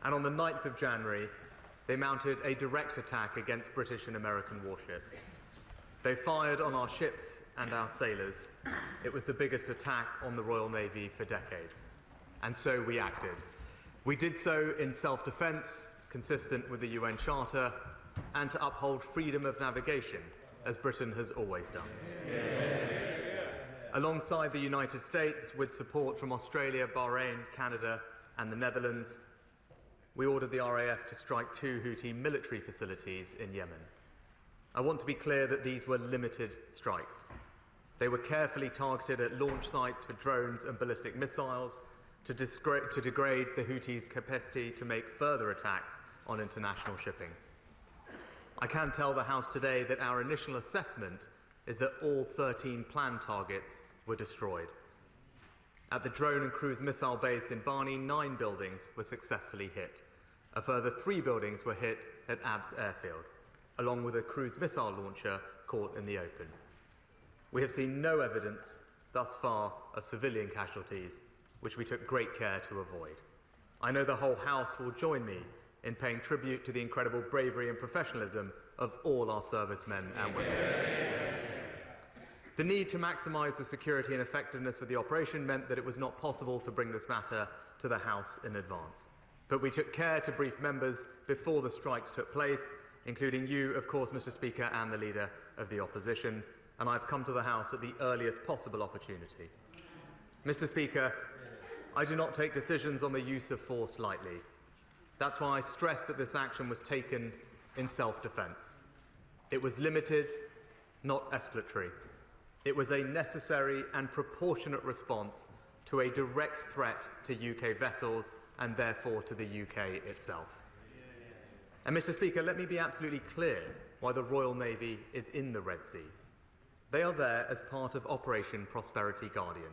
And on the 9th of January, they mounted a direct attack against British and American warships. They fired on our ships and our sailors. It was the biggest attack on the Royal Navy for decades. And so we acted. We did so in self-defense, consistent with the UN Charter, and to uphold freedom of navigation, as Britain has always done. Alongside the United States, with support from Australia, Bahrain, Canada, and the Netherlands, we ordered the RAF to strike 2 Houthi military facilities in Yemen. I want to be clear that these were limited strikes. They were carefully targeted at launch sites for drones and ballistic missiles to degrade the Houthis' capacity to make further attacks on international shipping. I can tell the House today that our initial assessment is that all 13 planned targets were destroyed. At the drone and cruise missile base in Barney, 9 buildings were successfully hit. A further 3 buildings were hit at Abs airfield, along with a cruise missile launcher caught in the open. We have seen no evidence thus far of civilian casualties, which we took great care to avoid. I know the whole House will join me in paying tribute to the incredible bravery and professionalism of all our servicemen and women. The need to maximise the security and effectiveness of the operation meant that it was not possible to bring this matter to the House in advance. But we took care to brief members before the strikes took place, including you, of course, Mr. Speaker, and the Leader of the Opposition, and I've come to the House at the earliest possible opportunity. Mr. Speaker, I do not take decisions on the use of force lightly. That's why I stress that this action was taken in self-defence. It was limited, not escalatory. It was a necessary and proportionate response to a direct threat to UK vessels and therefore to the UK itself. And Mr. Speaker, let me be absolutely clear why the Royal Navy is in the Red Sea. They are there as part of Operation Prosperity Guardian,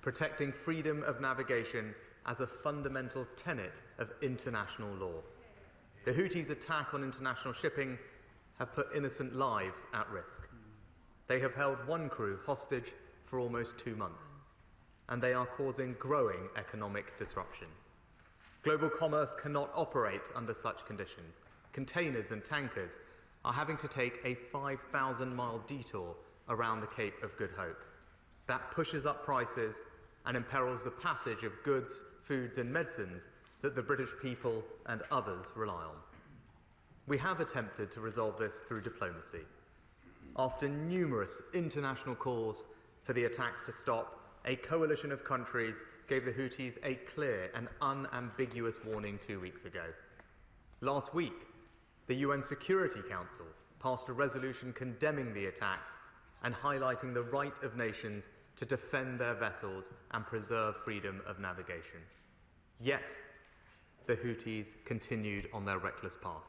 protecting freedom of navigation as a fundamental tenet of international law. The Houthis' attack on international shipping have put innocent lives at risk. They have held 1 crew hostage for almost 2 months, and they are causing growing economic disruption. Global commerce cannot operate under such conditions. Containers and tankers are having to take a 5,000-mile detour around the Cape of Good Hope. That pushes up prices and imperils the passage of goods, foods and medicines that the British people and others rely on. We have attempted to resolve this through diplomacy. After numerous international calls for the attacks to stop, a coalition of countries gave the Houthis a clear and unambiguous warning 2 weeks ago. Last week, the UN Security Council passed a resolution condemning the attacks and highlighting the right of nations to defend their vessels and preserve freedom of navigation. Yet, the Houthis continued on their reckless path.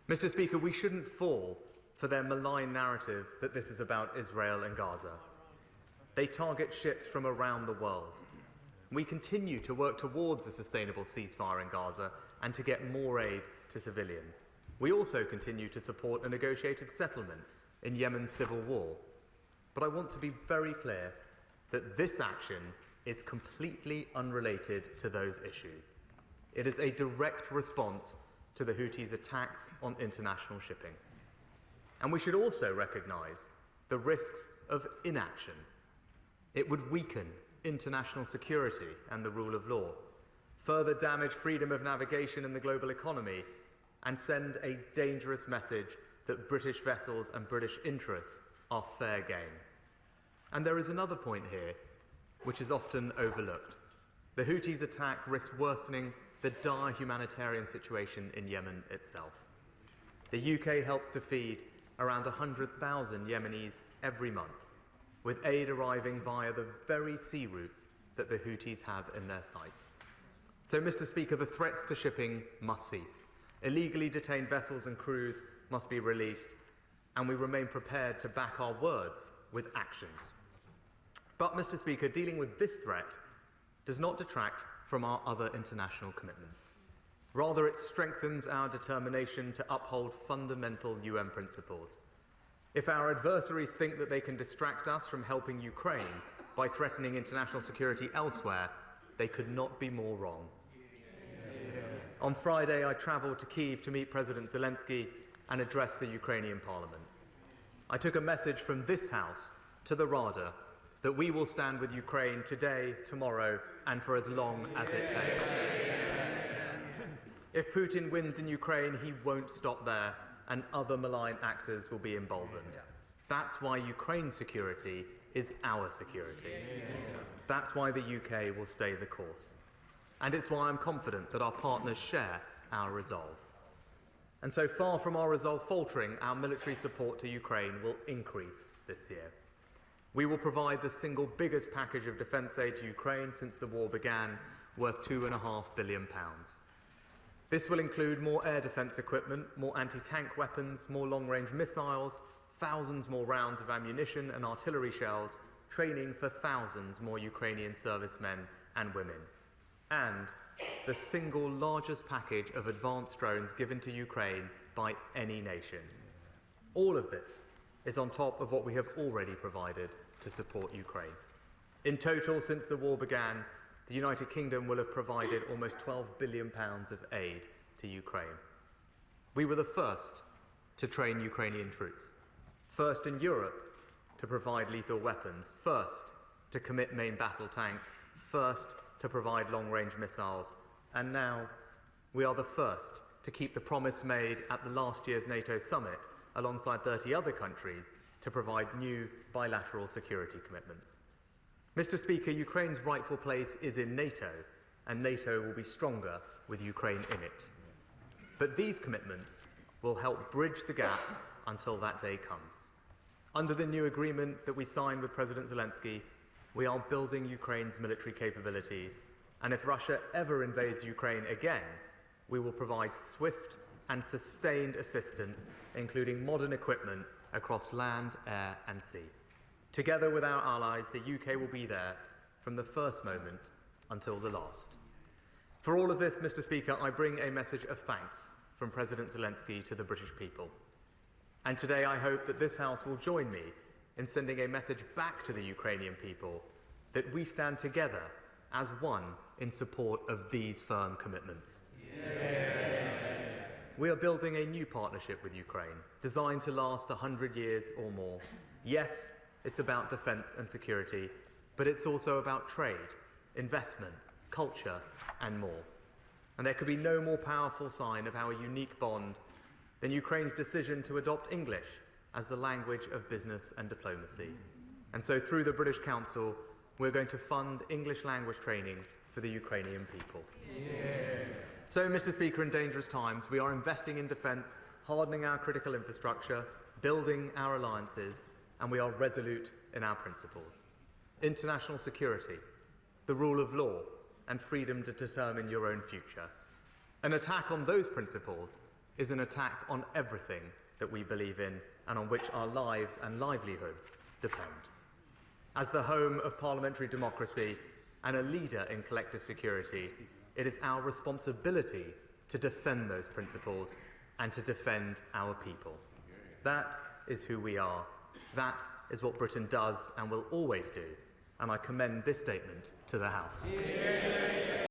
Mr. Speaker, we shouldn't fall for their malign narrative that this is about Israel and Gaza. They target ships from around the world. We continue to work towards a sustainable ceasefire in Gaza and to get more aid to civilians. We also continue to support a negotiated settlement in Yemen's civil war. But I want to be very clear that this action is completely unrelated to those issues. It is a direct response to the Houthis' attacks on international shipping. And we should also recognise the risks of inaction. It would weaken international security and the rule of law, further damage freedom of navigation in the global economy, and send a dangerous message that British vessels and British interests are fair game. And there is another point here, which is often overlooked. The Houthis' attack risks worsening the dire humanitarian situation in Yemen itself. The UK helps to feed around 100,000 Yemenis every month, with aid arriving via the very sea routes that the Houthis have in their sights. So, Mr. Speaker, the threats to shipping must cease. Illegally detained vessels and crews must be released, and we remain prepared to back our words with actions. But, Mr. Speaker, dealing with this threat does not detract from our other international commitments. Rather, it strengthens our determination to uphold fundamental UN principles. If our adversaries think that they can distract us from helping Ukraine by threatening international security elsewhere, they could not be more wrong. On Friday, I travelled to Kyiv to meet President Zelensky and address the Ukrainian parliament. I took a message from this House to the Rada that we will stand with Ukraine today, tomorrow, and for as long as it takes. If Putin wins in Ukraine, he won't stop there, and other malign actors will be emboldened. That's why Ukraine's security is our security. That's why the UK will stay the course. And it's why I'm confident that our partners share our resolve. And so far from our resolve faltering, our military support to Ukraine will increase this year. We will provide the single biggest package of defence aid to Ukraine since the war began, worth £2.5 billion. This will include more air defence equipment, more anti-tank weapons, more long-range missiles, thousands more rounds of ammunition and artillery shells, training for thousands more Ukrainian servicemen and women, and the single largest package of advanced drones given to Ukraine by any nation. All of this is on top of what we have already provided to support Ukraine. In total, since the war began, the United Kingdom will have provided almost £12 billion of aid to Ukraine. We were the first to train Ukrainian troops, first in Europe to provide lethal weapons, first to commit main battle tanks, first to provide long-range missiles, and now we are the first to keep the promise made at the last year's NATO summit, alongside 30 other countries, to provide new bilateral security commitments. Mr. Speaker, Ukraine's rightful place is in NATO, and NATO will be stronger with Ukraine in it. But these commitments will help bridge the gap until that day comes. Under the new agreement that we signed with President Zelensky, we are building Ukraine's military capabilities, and if Russia ever invades Ukraine again, we will provide swift and sustained assistance, including modern equipment across land, air and sea. Together with our allies, the UK will be there from the first moment until the last. For all of this, Mr. Speaker, I bring a message of thanks from President Zelensky to the British people. And today I hope that this House will join me in sending a message back to the Ukrainian people that we stand together as one in support of these firm commitments. We are building a new partnership with Ukraine, designed to last 100 years or more. Yes, it's about defence and security, but it's also about trade, investment, culture, and more. And there could be no more powerful sign of our unique bond than Ukraine's decision to adopt English as the language of business and diplomacy. And so through the British Council, we're going to fund English language training for the Ukrainian people. So, Mr. Speaker, in dangerous times, we are investing in defence, hardening our critical infrastructure, building our alliances, and we are resolute in our principles. International security, the rule of law, and freedom to determine your own future. An attack on those principles is an attack on everything that we believe in and on which our lives and livelihoods depend. As the home of parliamentary democracy and a leader in collective security, it is our responsibility to defend those principles and to defend our people. That is who we are. That is what Britain does and will always do. And I commend this statement to the House.